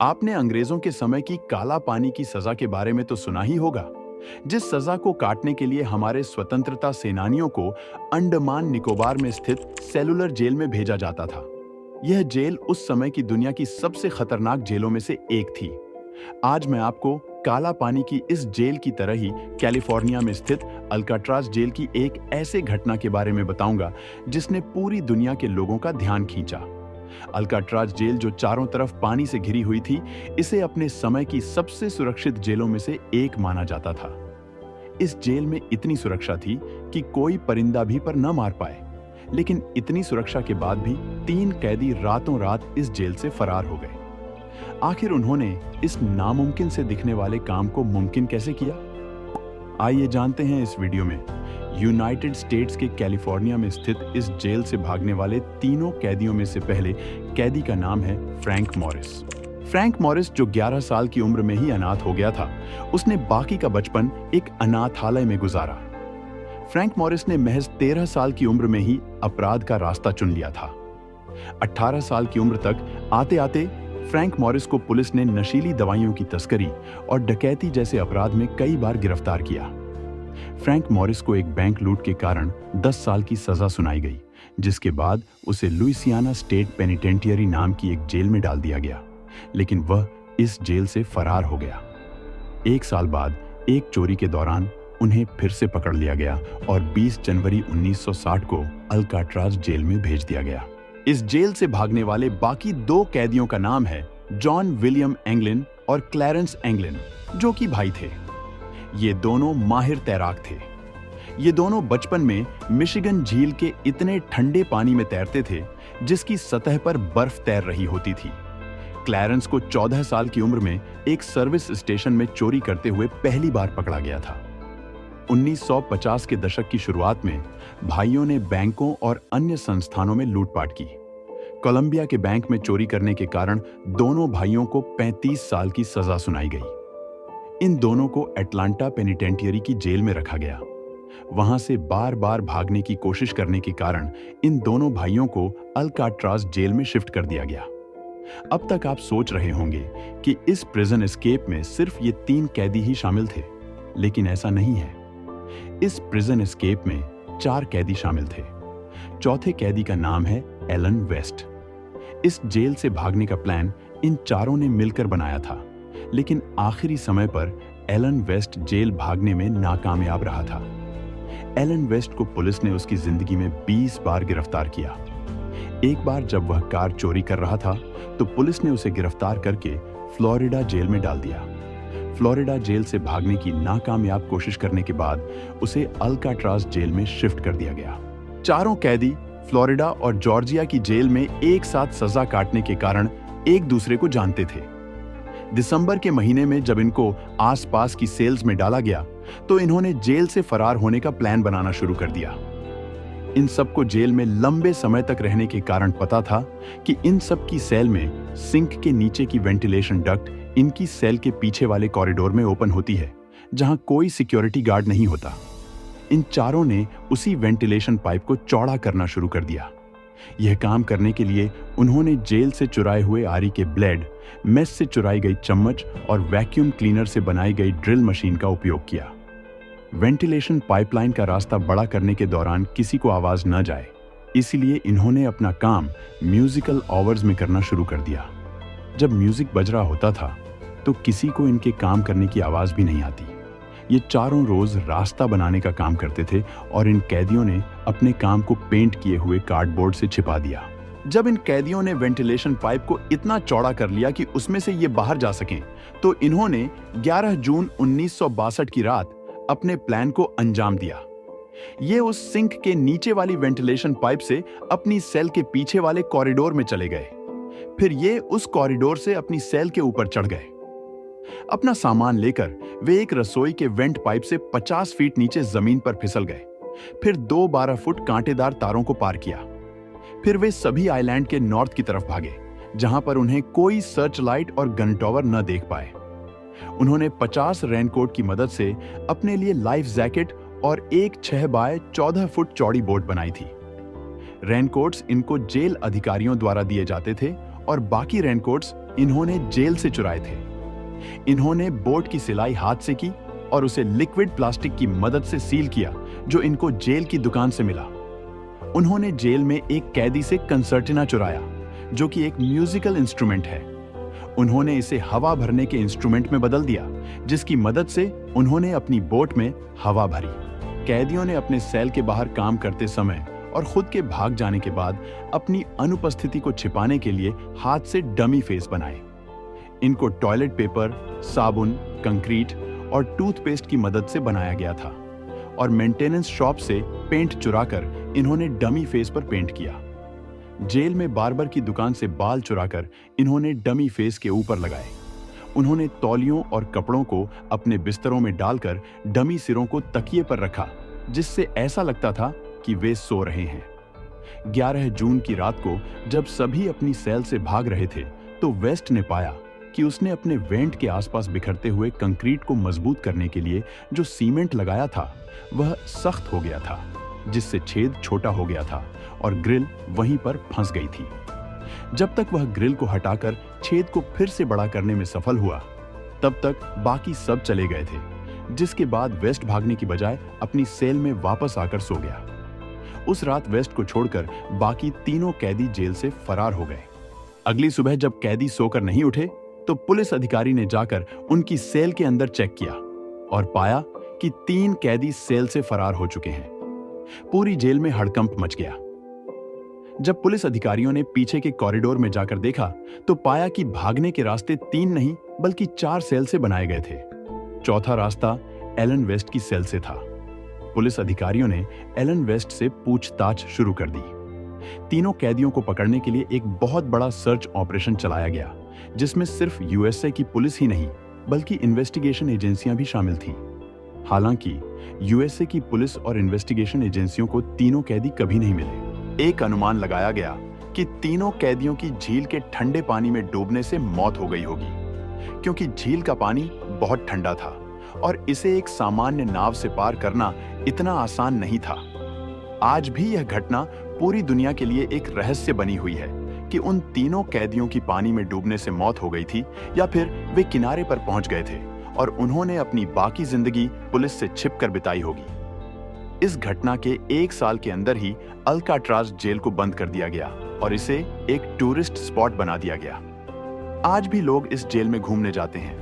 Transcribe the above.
आपने अंग्रेजों के समय की काला पानी की सजा के बारे में तो सुना ही होगा, जिस सजा को काटने के लिए हमारे स्वतंत्रता सेनानियों को अंडमान निकोबार में स्थित सेलुलर जेल में भेजा जाता था। यह जेल उस समय की दुनिया की सबसे खतरनाक जेलों में से एक थी। आज मैं आपको काला पानी की इस जेल की तरह ही कैलिफोर्निया में स्थित अल्काट्राज जेल की एक ऐसे घटना के बारे में बताऊंगा जिसने पूरी दुनिया के लोगों का ध्यान खींचा। अल्काट्राज जेल जो चारों तरफ पानी से घिरी हुई थी, इसे अपने समय की सबसे सुरक्षित जेलों में से एक माना जाता था। इस जेल में इतनी सुरक्षा थी कि कोई परिंदा भी पर न मार पाए, लेकिन इतनी सुरक्षा के बाद भी 3 कैदी रातों रात इस जेल से फरार हो गए। आखिर उन्होंने इस नामुमकिन से दिखने वाले काम को मुमकिन कैसे किया? आइए जानते हैं इस वीडियो में। यूनाइटेड स्टेट्स के कैलिफोर्निया में स्थित इस जेल से भागने वाले तीनों कैदियों में से पहले कैदी का नाम है फ्रैंक मॉरिस। फ्रैंक मॉरिस, जो 11 साल की उम्र में ही अनाथ हो गया था, उसने बाकी का बचपन एक अनाथालय में गुजारा। फ्रैंक मॉरिस ने महज 13 साल की उम्र में ही अपराध का रास्ता चुन लिया था। 18 साल की उम्र तक आते आते फ्रैंक मॉरिस को पुलिस ने नशीली दवाइयों की तस्करी और डकैती जैसे अपराध में कई बार गिरफ्तार किया। फ्रैंक मॉरिस को एक बैंक लूट के कारण 10 साल की सजा सुनाई गई, जिसके बाद उसे लुइसियाना स्टेट पेनिटेंटियरी नाम की एक जेल में डाल दिया गया, लेकिन वह इस जेल से फरार हो गया। 1 साल बाद एक चोरी के दौरान उन्हें फिर से पकड़ लिया गया और 20 जनवरी 1960 को अल्काट्राज जेल में भेज दिया गया। इस जेल से भागने वाले बाकी 2 कैदियों का नाम है जॉन विलियम एंगलिन और क्लैरेंस एंगलिन, जो कि भाई थे। ये दोनों माहिर तैराक थे। ये दोनों बचपन में मिशिगन झील के इतने ठंडे पानी में तैरते थे जिसकी सतह पर बर्फ तैर रही होती थी। क्लैरेंस को 14 साल की उम्र में एक सर्विस स्टेशन में चोरी करते हुए पहली बार पकड़ा गया था। 1950 के दशक की शुरुआत में भाइयों ने बैंकों और अन्य संस्थानों में लूटपाट की। कोलंबिया के बैंक में चोरी करने के कारण दोनों भाइयों को 35 साल की सजा सुनाई गई। इन दोनों को एटलांटा पेनिटेंटियरी की जेल में रखा गया। वहां से बार बार भागने की कोशिश करने के कारण इन दोनों भाइयों को अल्काट्राज जेल में शिफ्ट कर दिया गया। अब तक आप सोच रहे होंगे कि इस प्रिजन एस्केप में सिर्फ ये 3 कैदी ही शामिल थे, लेकिन ऐसा नहीं है। इस प्रिजन एस्केप में 4 कैदी शामिल थे। चौथे कैदी का नाम है एलन वेस्ट। इस जेल से भागने का प्लान इन चारों ने मिलकर बनाया था, लेकिन आखिरी समय पर एलन वेस्ट जेल भागने में नाकामयाब रहा था। एलन वेस्ट को पुलिस ने उसकी जिंदगी में 20 बार गिरफ्तार किया। एक बार जब वह कार चोरी कर रहा था, तो पुलिस ने उसे गिरफ्तार करके फ्लोरिडा जेल में डाल दिया। फ्लोरिडा जेल से भागने की नाकामयाब कोशिश करने के बाद उसे अल्काट्राज जेल में शिफ्ट कर दिया गया। चारों कैदी फ्लोरिडा और जॉर्जिया की जेल में एक साथ सजा काटने के कारण एक दूसरे को जानते थे। दिसंबर के महीने में जब इनको आसपास की सेल्स में डाला गया, तो इन्होंने जेल से फरार होने का प्लान बनाना शुरू कर दिया। इन सबको जेल में लंबे समय तक रहने के कारण पता था कि इन सब की सेल में सिंक के नीचे की वेंटिलेशन डक्ट इनकी सेल के पीछे वाले कॉरिडोर में ओपन होती है, जहां कोई सिक्योरिटी गार्ड नहीं होता। इन चारों ने उसी वेंटिलेशन पाइप को चौड़ा करना शुरू कर दिया। यह काम करने के लिए उन्होंने जेल से चुराए हुए आरी के ब्लेड, मेस से चुराई गई चम्मच और वैक्यूम क्लीनर से बनाई गई ड्रिल मशीन का उपयोग किया। वेंटिलेशन पाइपलाइन का रास्ता बड़ा करने के दौरान किसी को आवाज न जाए, इसलिए इन्होंने अपना काम म्यूजिकल आवर्स में करना शुरू कर दिया। जब म्यूजिक बज रहा होता था, तो किसी को इनके काम करने की आवाज भी नहीं आती। ये चारों रोज रास्ता बनाने का काम करते थे और इन कैदियों ने अपने काम को पेंट किए हुए कार्डबोर्ड से छिपा दिया। जब इन कैदियों ने वेंटिलेशन पाइप को इतना चौड़ा कर लिया कि उसमें से ये बाहर जा सकें, तो इन्होंने 11 जून 1962 की रात अपने प्लान को अंजाम दिया। ये उस सिंक के नीचे वाली वेंटिलेशन पाइप से अपनी सेल के पीछे वाले कॉरिडोर में चले गए। फिर ये उस कॉरिडोर से अपनी सेल के ऊपर चढ़ गए। अपना सामान लेकर वे एक रसोई के वेंट पाइप से 50 फीट नीचे जमीन पर फिसल गए। फिर 2 12 फुट कांटेदार तारों को पार किया। फिर वे सभी आइलैंड के नॉर्थ की तरफ भागे, जहां पर उन्हें कोई सर्च लाइट और गन टॉवर न देख पाए। उन्होंने 50 रेनकोट की मदद से अपने लिए लाइफ जैकेट और एक 6 बाय 14 फुट चौड़ी बोट बनाई थी। रेनकोट्स इनको जेल अधिकारियों द्वारा दिए जाते थे और बाकी रेनकोट्स इन्होंने जेल से चुराए थे। इन्होंने बोट की सिलाई हाथ से की और उसे लिक्विड प्लास्टिक की मदद से सील किया, जो इनको जेल की दुकान से मिला। उन्होंने जेल में एक कैदी से कंसर्टिना चुराया, जो कि एक म्यूजिकल इंस्ट्रूमेंट है। उन्होंने इसे हवा भरने के इंस्ट्रूमेंट में बदल दिया, जिसकी मदद से उन्होंने अपनी बोट में हवा भरी। कैदियों ने अपने सेल के बाहर काम करते समय और खुद के भाग जाने के बाद अपनी अनुपस्थिति को छिपाने के लिए हाथ से डमी फेस बनाए। इनको टॉयलेट पेपर, साबुन, कंक्रीट और टूथपेस्ट की मदद से बनाया गया था और मेंटेनेंस शॉप से पेंट चुराकर इन्होंने डमी फेस पर पेंट किया। जेल में बार्बर की दुकान से बाल चुराकर इन्होंने डमी फेस के ऊपर लगाए। उन्होंने तौलियों और कपड़ों को अपने बिस्तरों में डालकर डमी सिरों को तकिए पर रखा, जिससे ऐसा लगता था कि वे सो रहे हैं। 11 जून की रात को जब सभी अपनी सेल से भाग रहे थे, तो वेस्ट ने पाया कि उसने अपने वेंट के आसपास बिखरते हुए कंक्रीट को मजबूत करने के लिए जो सीमेंट लगाया था, वह सख्त हो गया था, जिससे छेद छोटा हो गया था और ग्रिल वहीं पर फंस गई थी। जब तक वह ग्रिल को हटाकर छेद को फिर से बड़ा करने में सफल हुआ, तब तक बाकी सब चले गए थे, जिसके बाद वेस्ट भागने की बजाय अपनी सेल में वापस आकर सो गया। उस रात वेस्ट को छोड़कर बाकी तीनों कैदी जेल से फरार हो गए। अगली सुबह जब कैदी सोकर नहीं उठे, तो पुलिस अधिकारी ने जाकर उनकी सेल के अंदर चेक किया और पाया कि 3 कैदी सेल से फरार हो चुके हैं। पूरी जेल में हड़कंप मच गया। जब पुलिस अधिकारियों ने पीछे के कॉरिडोर में जाकर देखा, तो पाया कि भागने के रास्ते 3 नहीं बल्कि 4 सेल से बनाए गए थे। चौथा रास्ता एलन वेस्ट की सेल से था। पुलिस अधिकारियों ने एलन वेस्ट से पूछताछ शुरू कर दी। तीनों कैदियों को पकड़ने के लिए एक बहुत बड़ा सर्च ऑपरेशन चलाया गया, जिसमें सिर्फ यूएसए की पुलिस ही नहीं बल्कि इन्वेस्टिगेशन एजेंसियां भी शामिल थीं। हालांकि यूएसए की पुलिस और इन्वेस्टिगेशन एजेंसियों को तीनों कैदी कभी नहीं मिले। एक अनुमान लगाया गया कि तीनों कैदियों की झील के ठंडे पानी में डूबने से मौत हो गई होगी, क्योंकि झील का पानी बहुत ठंडा था और इसे एक सामान्य नाव से पार करना इतना आसान नहीं था। आज भी यह घटना पूरी दुनिया के लिए एक रहस्य बनी हुई है कि उन तीनों कैदियों की पानी में डूबने से मौत हो गई थी या फिर वे किनारे पर पहुंच गए थे और उन्होंने अपनी बाकी जिंदगी पुलिस से छिपकर बिताई होगी। इस घटना के 1 साल के अंदर ही अल्काट्राज जेल को बंद कर दिया गया और इसे एक टूरिस्ट स्पॉट बना दिया गया। आज भी लोग इस जेल में घूमने जाते हैं